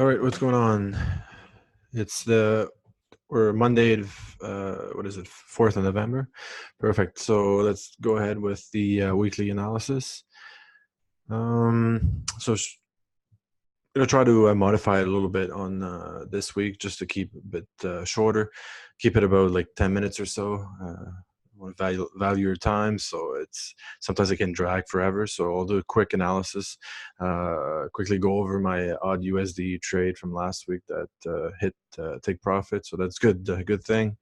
All right, what's going on? We're Monday, what is it, 4th of November? Perfect. So let's go ahead with the weekly analysis. So gonna try to modify it a little bit on this week just to keep a bit shorter, keep it about like 10 minutes or so. I want to value your time, so it's sometimes it can drag forever. So I'll do a quick analysis, quickly go over my AUDUSD trade from last week that hit take profit. So that's good, good thing.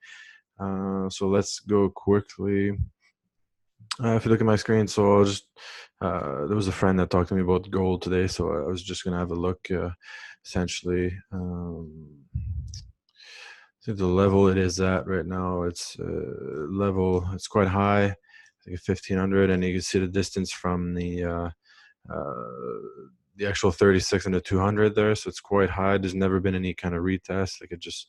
So let's go quickly. If you look at my screen, so I'll just there was a friend that talked to me about gold today, so I was just gonna have a look. Essentially, see the level it is at right now. It's it's quite high, I think 1500, and you can see the distance from the actual 36 and the 200 there, so it's quite high. There's never been any kind of retest. They could just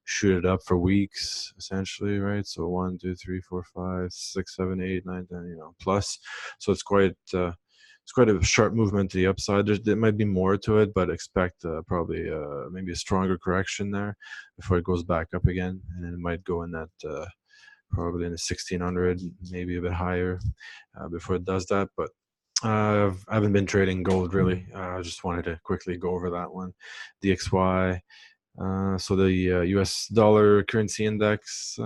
shoot it up for weeks, essentially, right? So 1, 2, 3, 4, 5, 6, 7, 8, 9, 10, plus. So it's quite a sharp movement to the upside. There might be more to it, but expect probably maybe a stronger correction there before it goes back up again, and then it might go in that probably in the 1600, maybe a bit higher before it does that. But I haven't been trading gold really. I just wanted to quickly go over that one. DXY. So the US dollar currency index,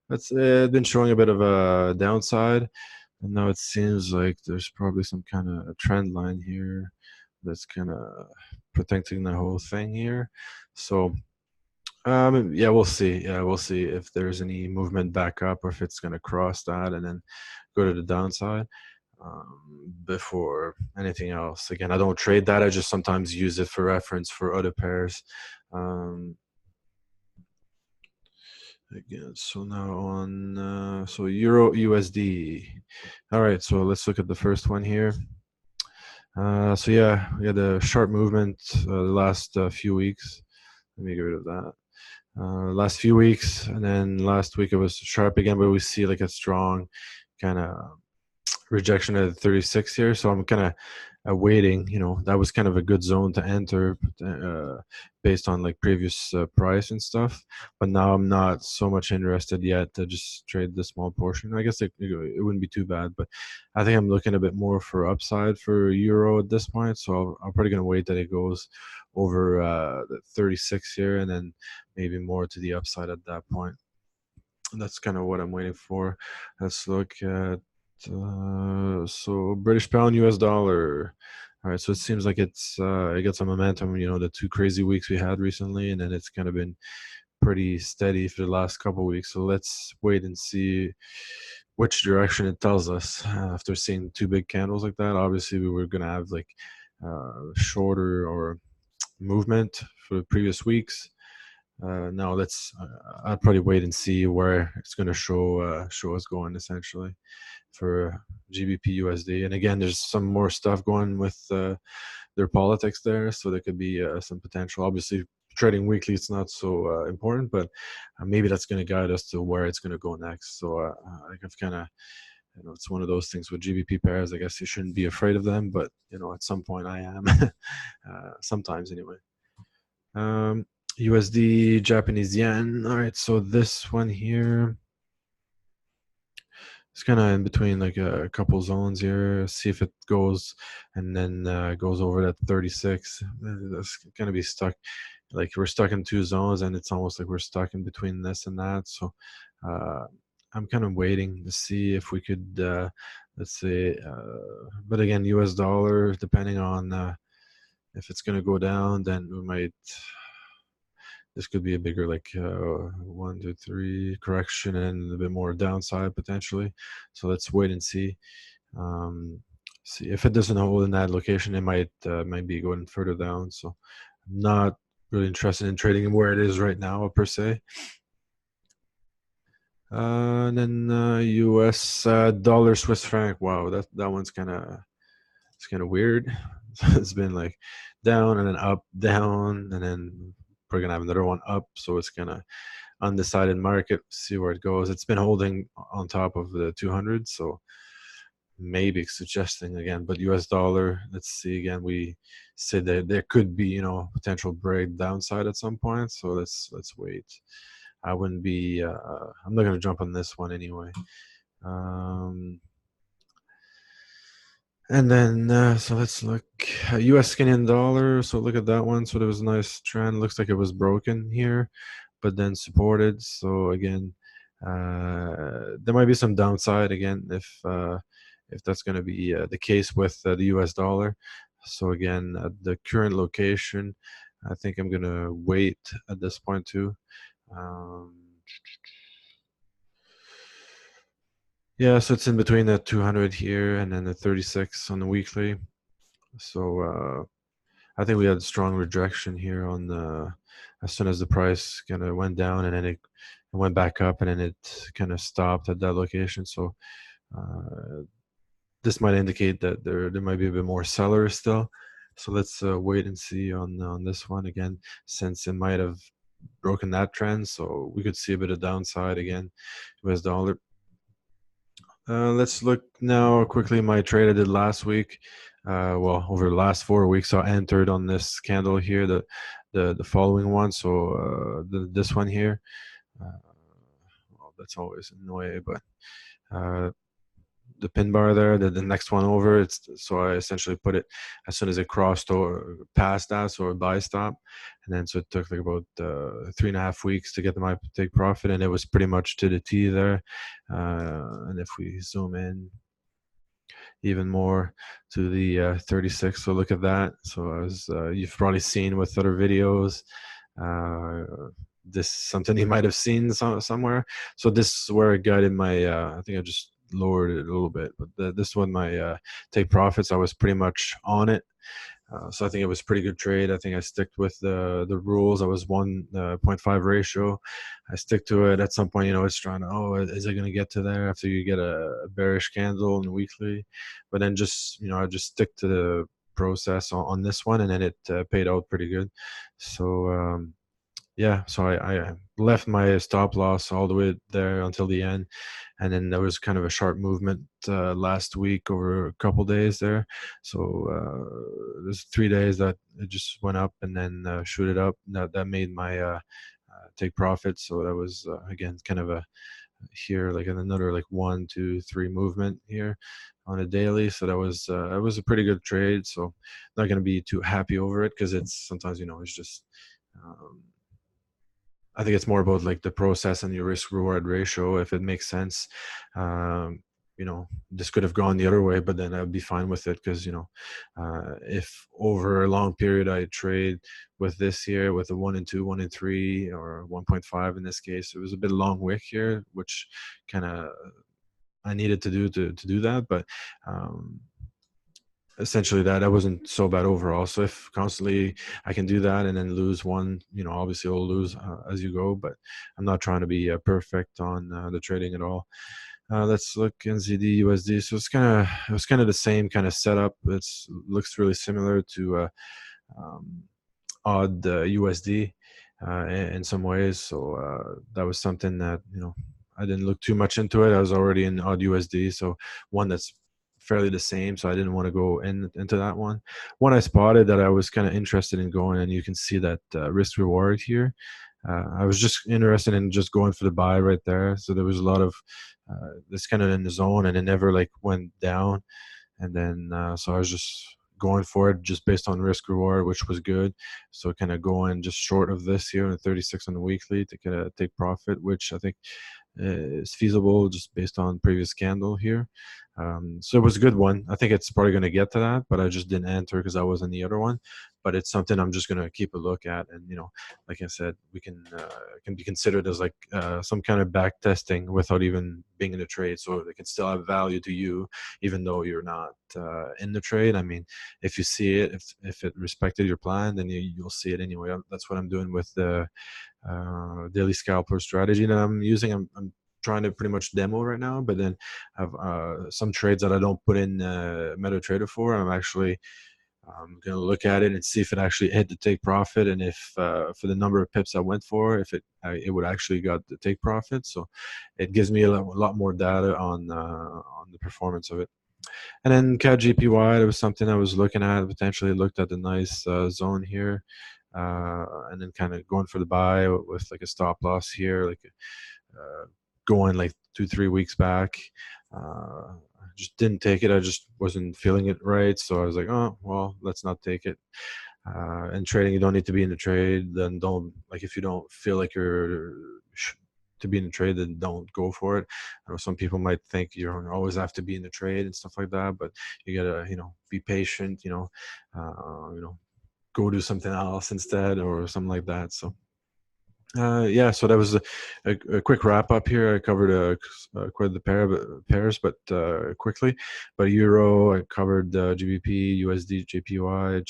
that's been showing a bit of a downside. And now it seems like there's probably some kind of a trend line here that's kind of protecting the whole thing here. So yeah, we'll see. Yeah, we'll see if there's any movement back up or if it's going to cross that and then go to the downside before anything else. Again, I don't trade that. I just sometimes use it for reference for other pairs. Again, so now on so Euro USD. All right, so let's look at the first one here. So yeah, we had a sharp movement the last few weeks. Let me get rid of that. Last few weeks, and then last week it was sharp again, but we see like a strong kind of rejection at 36 here. So I'm kind of waiting. That was kind of a good zone to enter based on like previous price and stuff. But now I'm not so much interested yet to just trade the small portion. I guess it wouldn't be too bad, but I think I'm looking a bit more for upside for Euro at this point. So I'm probably going to wait that it goes over the 36 here and then maybe more to the upside at that point. And that's kind of what I'm waiting for. Let's look at so British pound, US dollar. All right, so it seems like it got some momentum. The 2 crazy weeks we had recently, and then it's kind of been pretty steady for the last couple of weeks. So let's wait and see which direction it tells us. After seeing 2 big candles like that, obviously we were gonna have like shorter or movement for the previous weeks. Now I'd probably wait and see where it's going to show us going essentially for GBP USD. And again, there's some more stuff going with their politics there, so there could be some potential. Obviously, trading weekly it's not so important, but maybe that's going to guide us to where it's going to go next. So I've kind of it's one of those things with GBP pairs. I guess you shouldn't be afraid of them, but at some point I am. Sometimes anyway. USD, Japanese yen. All right, so this one here, it's kind of in between like a couple zones here. See if it goes and then goes over that 36. That's gonna be stuck. Like we're stuck in 2 zones, and it's almost like we're stuck in between this and that. So I'm kind of waiting to see if we could, let's say, but again, US dollar, depending on if it's gonna go down, then we might. This could be a bigger like 1, 2, 3 correction and a bit more downside potentially. So let's wait and see. See if it doesn't hold in that location, it might be going further down. So I'm not really interested in trading where it is right now per se. And then US dollar Swiss franc. Wow, that one's kind of weird. It's been like down and then up, down, and then we're gonna have another one up. So it's gonna undecided market. See where it goes. It's been holding on top of the 200, so maybe suggesting again, but US dollar, let's see again, we said that there could be, you know, potential break downside at some point, so let's wait. I wouldn't be I'm not going to jump on this one anyway. And then so let's look US Canadian dollar. So look at that one. So there was a nice trend, looks like it was broken here, but then supported. So again, there might be some downside again if that's going to be the case with the US dollar. So again, at the current location, I think I'm going to wait at this point too. Yeah, so it's in between the 200 here and then the 36 on the weekly. So I think we had strong rejection here on the as soon as the price kind of went down, and then it went back up, and then it kind of stopped at that location. So this might indicate that there might be a bit more sellers still. So let's wait and see on this one again, since it might have broken that trend. So we could see a bit of downside again, US dollar. Let's look now quickly my trade I did last week. Well, over the last 4 weeks, I entered on this candle here, the following one. So this one here. Well, that's always in the way, but the pin bar there, the next one over. It's so I essentially put it as soon as it crossed or past that, so a buy stop, and then so it took like about 3.5 weeks to get my take profit, and it was pretty much to the T there. And if we zoom in even more to the 36, so look at that. So as you've probably seen with other videos, this is something you might have seen somewhere. So this is where I got in my I think I just lowered it a little bit, but this one, my take profits, I was pretty much on it. So I think it was a pretty good trade. I think I stick with the rules. I was 1.5 ratio. I stick to it. At some point, you know, it's trying to, oh, is it going to get to there after you get a bearish candle in the weekly? But then just, you know, I just stick to the process on this one, and then it paid out pretty good. So yeah, so I left my stop loss all the way there until the end, and then there was kind of a sharp movement last week over a couple days there. So there's 3 days that it just went up and then shooted up. That made my take profit. So that was again kind of a here like another like 1, 2, 3 movement here on a daily. So that was a pretty good trade. So not going to be too happy over it because it's sometimes, you know, it's just. I think it's more about like the process and your risk reward ratio. If it makes sense, you know, this could have gone the other way, but then I'd be fine with it because, you know, if over a long period I trade with this here with a 1 and 2, 1 and 3, or 1.5 in this case, it was a bit long wick here, which kind of I needed to do to do that, but. Essentially that wasn't so bad overall. So if constantly I can do that and then lose one, you know, obviously I'll lose as you go, but I'm not trying to be perfect on the trading at all. Let's look NZD USD. So it was kind of the same kind of setup. Looks really similar to AUD USD in some ways. So that was something that, you know, I didn't look too much into it. I was already in AUD USD, so one that's fairly the same, so I didn't want to go into that one. One I spotted that I was kind of interested in going, and you can see that risk reward here. I was just interested in just going for the buy right there. So there was a lot of this kind of in the zone, and it never like went down. And then so I was just going for it just based on risk reward, which was good. So kind of going just short of this here in 36 on the weekly to kind of take profit, which I think is feasible just based on previous candle here. So it was a good one. I think it's probably going to get to that, but I just didn't enter because I was in the other one. But it's something I'm just going to keep a look at, and you know, like I said, we can be considered as like some kind of back testing without even being in the trade, so it can still have value to you even though you're not in the trade. I mean, if you see it, if it respected your plan, then you'll see it anyway. That's what I'm doing with the daily scalper strategy that I'm using. I'm trying to pretty much demo right now, but then I have some trades that I don't put in MetaTrader for. I'm actually going to look at it and see if it actually hit the take profit, and if for the number of pips I went for, if it would actually got the take profit. So it gives me a lot more data on the performance of it. And then CAD GPY, there was something I was looking at, potentially looked at the nice zone here, and then kind of going for the buy with like a stop loss here, like going like 2-3 weeks back. Just didn't take it. I just wasn't feeling it right, so I was like, oh well, let's not take it. In trading, you don't need to be in the trade. Then don't, like, if you don't feel like you're to be in the trade, then don't go for it. I know some people might think you don't always have to be in the trade and stuff like that, but you gotta, be patient. Go do something else instead or something like that. So yeah, so that was a quick wrap up here. I covered quite the pairs, but quickly. But Euro, I covered GBP, USD, JPY,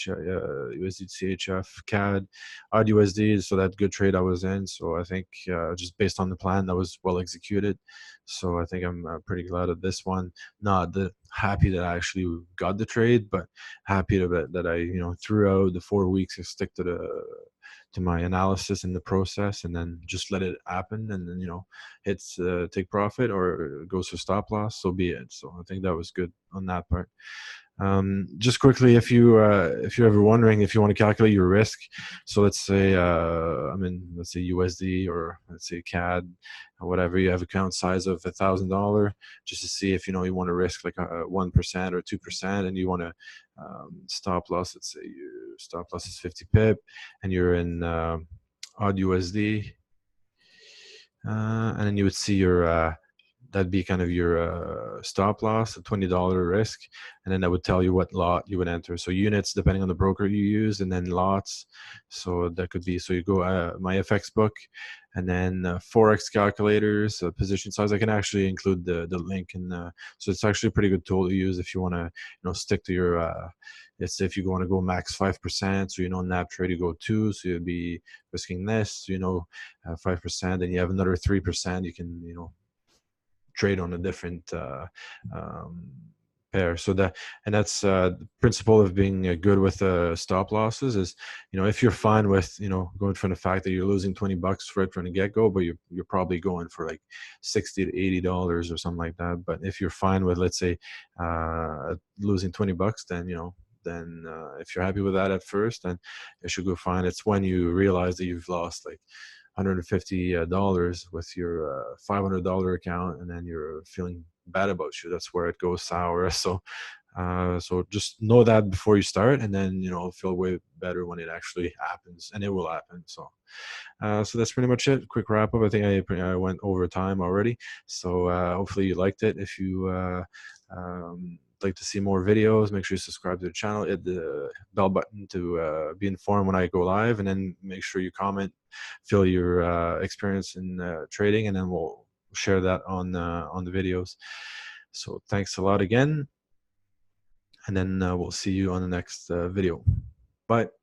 USD, CHF, CAD, AUDUSD. So that good trade I was in. So I think just based on the plan, that was well executed. So I think I'm pretty glad of this one. Not happy that I actually got the trade, but happy that I throughout the 4 weeks I stick to my analysis in the process, and then just let it happen, and then hits take profit or goes for stop loss, so be it. So I think that was good on that part. Just quickly, if you're ever wondering if you want to calculate your risk, so let's say let's say USD or let's say CAD or whatever, you have account size of $1,000, just to see if you want to risk like 1% or 2%, and you want to stop loss. Let's say your stop loss is 50 pip, and you're in odd USD, and then you would see your that'd be kind of your stop loss, a $20 risk, and then that would tell you what lot you would enter. So units, depending on the broker you use, and then lots. So that could be, so you go my FX book, and then Forex calculators, position size. I can actually include the link, and so it's actually a pretty good tool to use if you want to stick to your. Let's say if you want to go max 5%, so NAV trade you go 2, so you'd be risking this, 5%, and you have another 3%. You can trade on a different pair. So that's the principle of being good with stop losses is, if you're fine with going from the fact that you're losing $20 for it from the get-go, but you're probably going for like $60 to $80 or something like that. But if you're fine with, let's say, losing $20, then if you're happy with that at first, then it should go fine. It's when you realize that you've lost like $150 with your $500 account, and then you're feeling bad about you. That's where it goes sour. So just know that before you start, and then feel way better when it actually happens, and it will happen. So that's pretty much it. Quick wrap up. I think I went over time already. So hopefully you liked it. If you like to see more videos, make sure you subscribe to the channel, hit the bell button to be informed when I go live, and then make sure you comment, fill your experience in trading, and then we'll share that on the videos. So thanks a lot again, and then we'll see you on the next video. Bye.